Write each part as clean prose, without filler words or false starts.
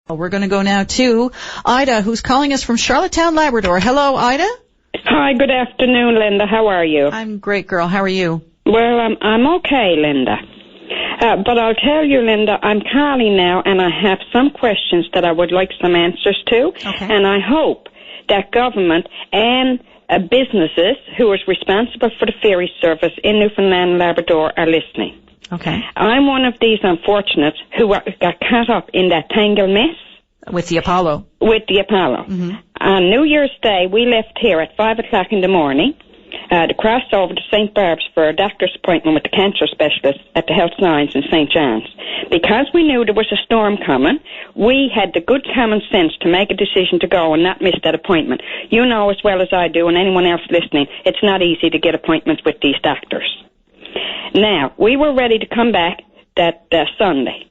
Well, we're going to go now to Ida, who's calling us from Charlottetown, Labrador. Hello, Ida. Hi, good afternoon, Linda. How are you? I'm great, girl. How are you? Well, I'm okay, Linda. But I'll tell you, Linda, I'm calling now, and I have some questions that I would like some answers to. Okay. And I hope that government and businesses who are responsible for the ferry service in Newfoundland and Labrador are listening. Okay. I'm one of these unfortunates who got caught up in that tangled mess. With the Apollo. With the Apollo. Mm-hmm. On New Year's Day, we left here at 5 o'clock in the morning to cross over to St. Barb's for a doctor's appointment with the cancer specialist at the Health Science in St. John's. Because we knew there was a storm coming, we had the good common sense to make a decision to go and not miss that appointment. You know as well as I do, and anyone else listening, it's not easy to get appointments with these doctors. Now, we were ready to come back that Sunday.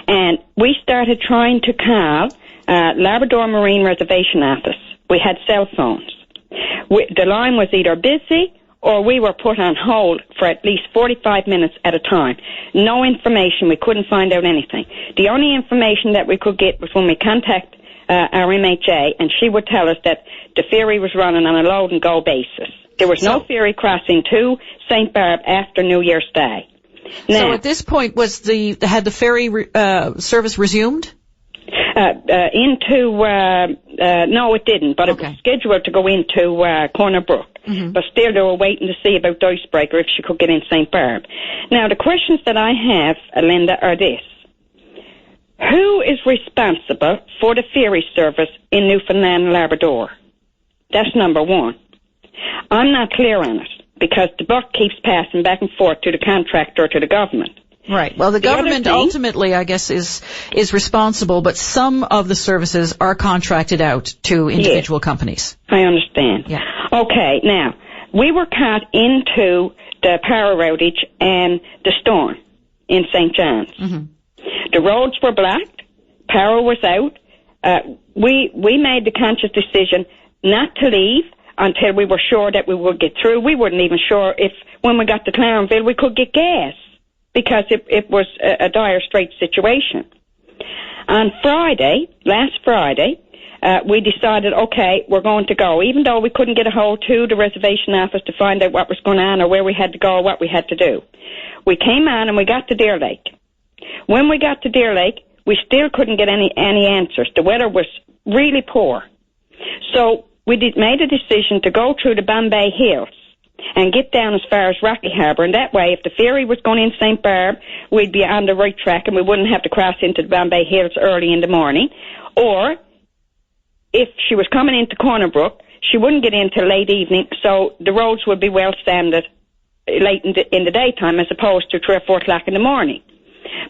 And we started trying to call Labrador Marine Reservation Office. We had cell phones. The line was either busy or we were put on hold for at least 45 minutes at a time. No information. We couldn't find out anything. The only information that we could get was when we contacted our MHA, and she would tell us that the ferry was running on a load-and-go basis. There was no ferry crossing to St. Barb after New Year's Day. Now, so at this point, had the ferry service resumed? No, it didn't, but okay. It was scheduled to go into Corner Brook. Mm-hmm. But still they were waiting to see about the icebreaker if she could get in St. Barb. Now, the questions that I have, Linda, are this. Who is responsible for the ferry service in Newfoundland and Labrador? That's number one. I'm not clear on it, because the buck keeps passing back and forth to the contractor or to the government. Right. Well, the government ultimately, I guess, is responsible, but some of the services are contracted out to individual companies. I understand. Yeah. Okay. Now, we were caught into the power outage and the storm in St. John's. Mm-hmm. The roads were blocked. Power was out. We made the conscious decision not to leave until we were sure that we would get through. We weren't even sure if, when we got to Clarenville, we could get gas, because it was a dire straits situation. On last Friday, we decided, okay, we're going to go, even though we couldn't get a hold to the reservation office to find out what was going on or where we had to go or what we had to do. We came on and we got to Deer Lake. When we got to Deer Lake, we still couldn't get any answers. The weather was really poor. So we made a decision to go through the Bombay Hills and get down as far as Rocky Harbour, and that way, if the ferry was going in St. Barb, we'd be on the right track and we wouldn't have to cross into the Bombay Hills early in the morning. Or, if she was coming into Corner Brook, she wouldn't get in till late evening, so the roads would be well sanded late in the daytime as opposed to 3 or 4 o'clock in the morning.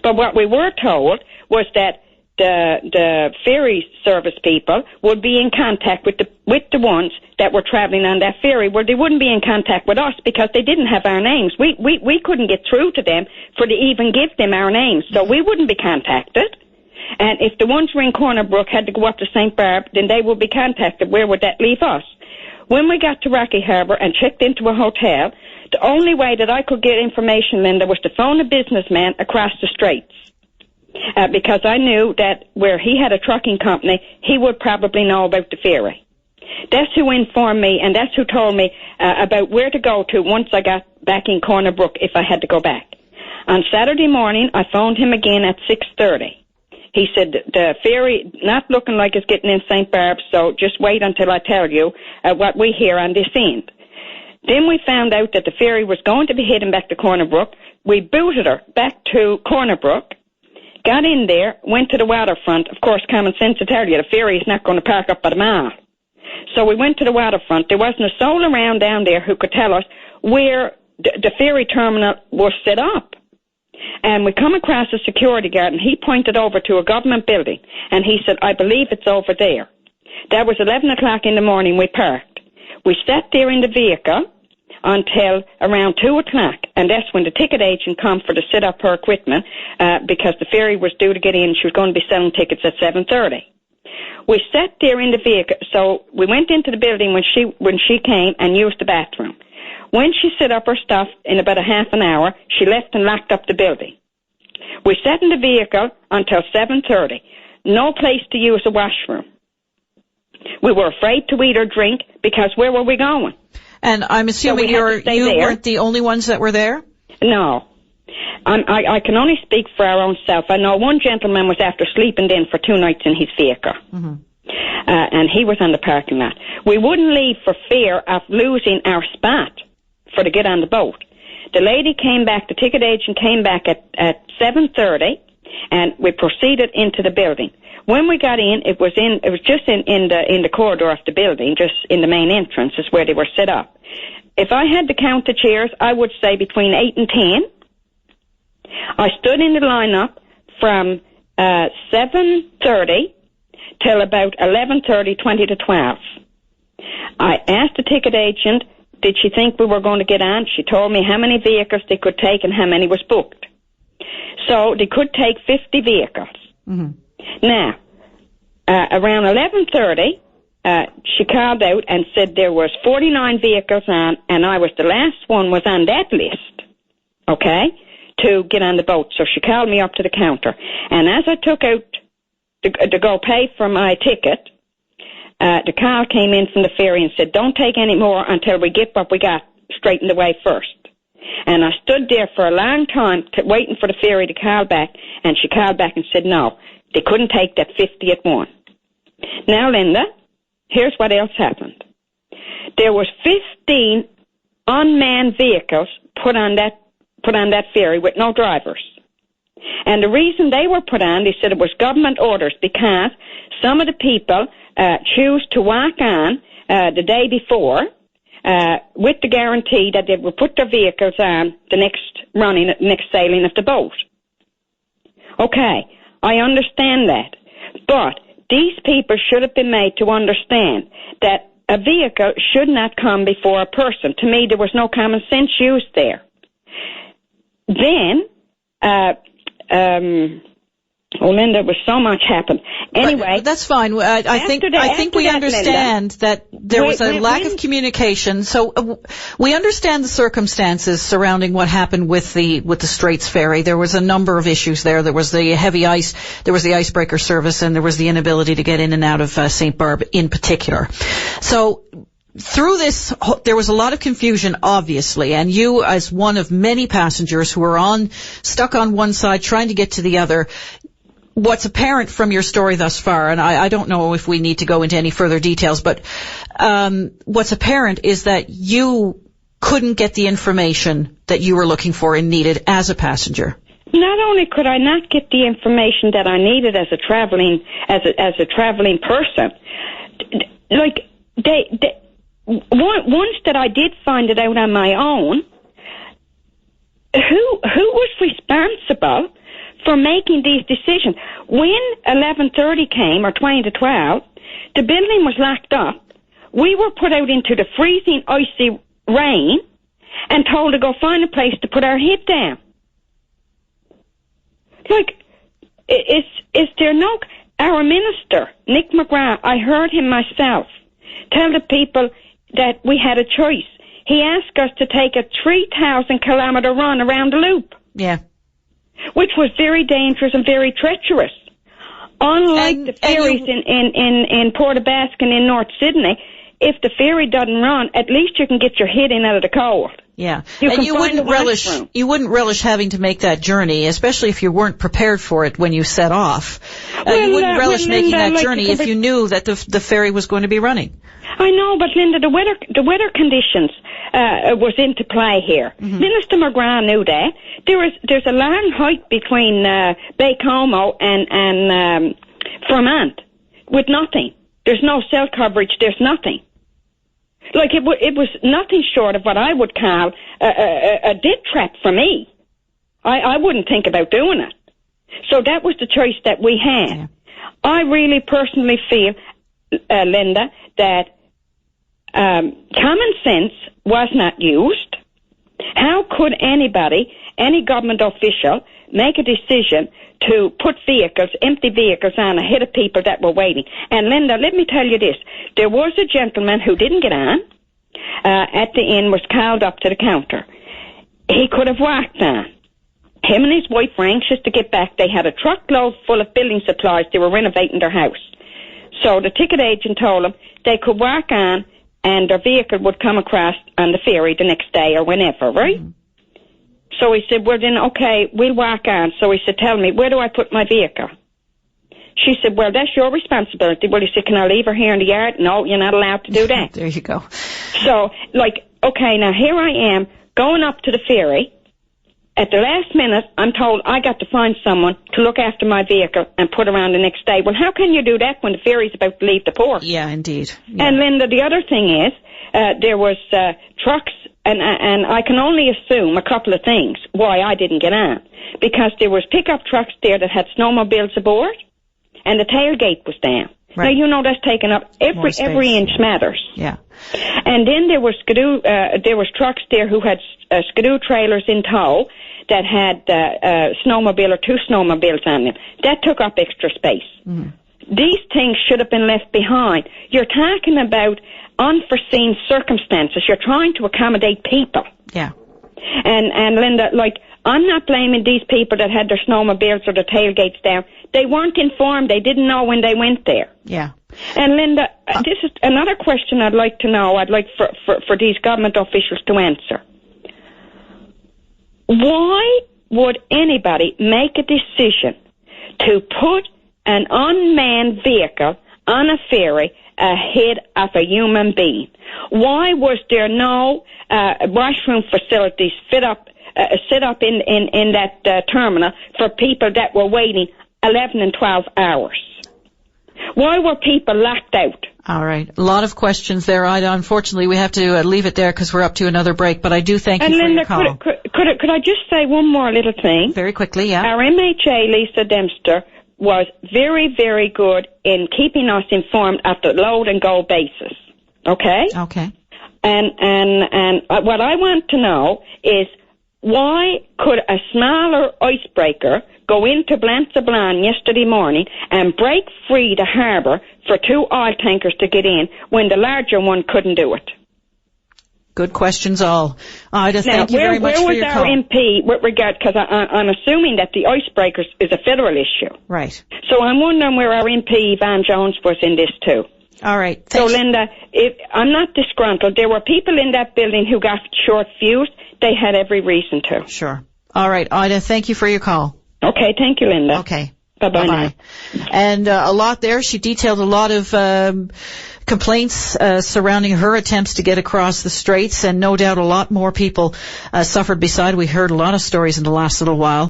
But what we were told was that the ferry service people would be in contact with the ones that were traveling on that ferry, where they wouldn't be in contact with us because they didn't have our names. We couldn't get through to them to even give them our names, so we wouldn't be contacted. And if the ones who were in Corner Brook had to go up to St. Barb, then they would be contacted. Where would that leave us? When we got to Rocky Harbour and checked into a hotel, the only way that I could get information, Linda, was to phone a businessman across the straits. Because I knew that where he had a trucking company, he would probably know about the ferry. That's who informed me, and that's who told me about where to go to once I got back in Corner Brook if I had to go back. On Saturday morning, I phoned him again at 6:30. He said, the ferry not looking like it's getting in St. Barb, so just wait until I tell you what we hear on this end. Then we found out that the ferry was going to be heading back to Corner Brook. We booted her back to Corner Brook, got in there, went to the waterfront. Of course, common sense will tell you the ferry is not going to park up at the mall. So we went to the waterfront. There wasn't a soul around down there who could tell us where the ferry terminal was set up. And we come across a security guard, and he pointed over to a government building, and he said, I believe it's over there. That was 11 o'clock in the morning. We parked. We sat there in the vehicle until around 2 o'clock, and that's when the ticket agent come for to set up her equipment, because the ferry was due to get in. She was going to be selling tickets at 7:30. We sat there in the vehicle, so we went into the building when she came and used the bathroom. When she set up her stuff in about a half an hour, she left and locked up the building. We sat in the vehicle until 7:30. no place to use a washroom. We were afraid to eat or drink because where were we going? And I'm assuming you weren't the only ones that were there? No. I can only speak for our own self. I know one gentleman was after sleeping in for 2 nights in his vehicle. Mm-hmm. And he was on the parking lot. We wouldn't leave for fear of losing our spot to get on the boat. The lady came back, the ticket agent came back at 7:30, and we proceeded into the building. When we got in, it was just in the corridor of the building, just in the main entrance is where they were set up. If I had to count the chairs, I would say between 8 and 10. I stood in the lineup from 7:30 till about 11:30, 20 to 12. I asked the ticket agent, did she think we were going to get on? She told me how many vehicles they could take and how many was booked. So they could take 50 vehicles. Mm-hmm. Now, around 11:30, she called out and said there was 49 vehicles on, and I was the last one was on that list, okay, to get on the boat. So she called me up to the counter. And as I took out to go pay for my ticket, the call came in from the ferry and said, don't take any more until we get what we got straightened away first. And I stood there for a long time waiting for the ferry to call back, and she called back and said, no, they couldn't take that 50 at one. Now, Linda, here's what else happened. There was 15 unmanned vehicles put on that ferry with no drivers. And the reason they were put on, they said it was government orders because some of the people choose to walk on the day before with the guarantee that they would put their vehicles on the next sailing of the boat. Okay, I understand that. But these people should have been made to understand that a vehicle should not come before a person. To me, there was no common sense used there. Then, Linda, was so much happened. Anyway, but that's fine. I think we understand that there was a lack of communication. So we understand the circumstances surrounding what happened with the Straits ferry. There was a number of issues there. There was the heavy ice, there was the icebreaker service, and there was the inability to get in and out of St. Barb in particular. So through this, there was a lot of confusion, obviously, and you, as one of many passengers who were stuck on one side trying to get to the other, what's apparent from your story thus far, and I don't know if we need to go into any further details, but what's apparent is that you couldn't get the information that you were looking for and needed as a passenger. Not only could I not get the information that I needed as a traveling person, like once that I did find it out on my own, who was responsible for making these decisions? When 11:30 came, or 20 to 12, the building was locked up. We were put out into the freezing, icy rain and told to go find a place to put our head down. Like, is there no... Our minister, Nick McGrath, I heard him myself tell the people that we had a choice. He asked us to take a 3,000-kilometre run around the loop. Yeah. Which was very dangerous and very treacherous. Unlike the ferries in Port aux Basques and in North Sydney, if the ferry doesn't run, at least you can get your head in out of the cold. Yeah. And you wouldn't relish having to make that journey, especially if you weren't prepared for it when you set off. You wouldn't relish making that journey if you knew that the ferry was going to be running. I know, but Linda, the weather conditions was into play here. Mm-hmm. Minister McGrath knew that. There's a long hike between Baie-Comeau and Vermont with nothing. There's no cell coverage. There's nothing. Like it was nothing short of what I would call a death trap for me. I wouldn't think about doing it. So that was the choice that we had. Yeah. I really personally feel, Linda, that common sense was not used. How could anybody, any government official, make a decision to put empty vehicles on ahead of people that were waiting? And Linda, let me tell you this. There was a gentleman who didn't get on at the inn, was called up to the counter. He could have walked on. Him and his wife were anxious to get back. They had a truckload full of building supplies. They were renovating their house. So the ticket agent told them they could walk on and their vehicle would come across on the ferry the next day or whenever, right? So he said, well, then, okay, we'll walk on. So he said, tell me, where do I put my vehicle? She said, well, that's your responsibility. Well, he said, can I leave her here in the yard? No, you're not allowed to do that. There you go. So, like, okay, now here I am going up to the ferry. At the last minute, I'm told I got to find someone to look after my vehicle and put around the next day. Well, how can you do that when the ferry's about to leave the port? Yeah, indeed. Yeah. And Linda, the other thing is, there was trucks, and I can only assume a couple of things why I didn't get on. Because there was pickup trucks there that had snowmobiles aboard, and the tailgate was down. Right. Now, you know that's taken up every inch matters. Yeah. And then there was trucks there who had skidoo trailers in tow that had snowmobile or two snowmobiles on them. That took up extra space. Mm. These things should have been left behind. You're talking about unforeseen circumstances. You're trying to accommodate people. Yeah. And Linda, like, I'm not blaming these people that had their snowmobiles or their tailgates down. They weren't informed. They didn't know when they went there. Yeah. And Linda, this is another question I'd like to know. I'd like for these government officials to answer. Why would anybody make a decision to put an unmanned vehicle on a ferry ahead of a human being? Why was there no washroom facilities set up in that terminal for people that were waiting 11 and 12 hours? Why were people locked out? All right. A lot of questions there, Ida. Unfortunately, we have to leave it there because we're up to another break, but I do thank you for your call. Could I just say one more little thing? Very quickly, yeah. Our MHA, Lisa Dempster, was very, very good in keeping us informed at the load and go basis. Okay? Okay. And what I want to know is, why could a smaller icebreaker go into Blancheblanc yesterday morning and break free the harbour for two oil tankers to get in when the larger one couldn't do it? Good questions all. Ida, thank you very much for your call. Where was our MP with regard, because I'm assuming that the icebreakers is a federal issue. Right. So I'm wondering where our MP, Van Jones, was in this too. All right. Thanks. So, Linda, I'm not disgruntled. There were people in that building who got short fused. They had every reason to. Sure. All right, Ida, thank you for your call. Okay, thank you, Linda. Okay. Bye-bye now. And a lot there. She detailed a lot of complaints surrounding her attempts to get across the straits, and no doubt a lot more people suffered beside. We heard a lot of stories in the last little while.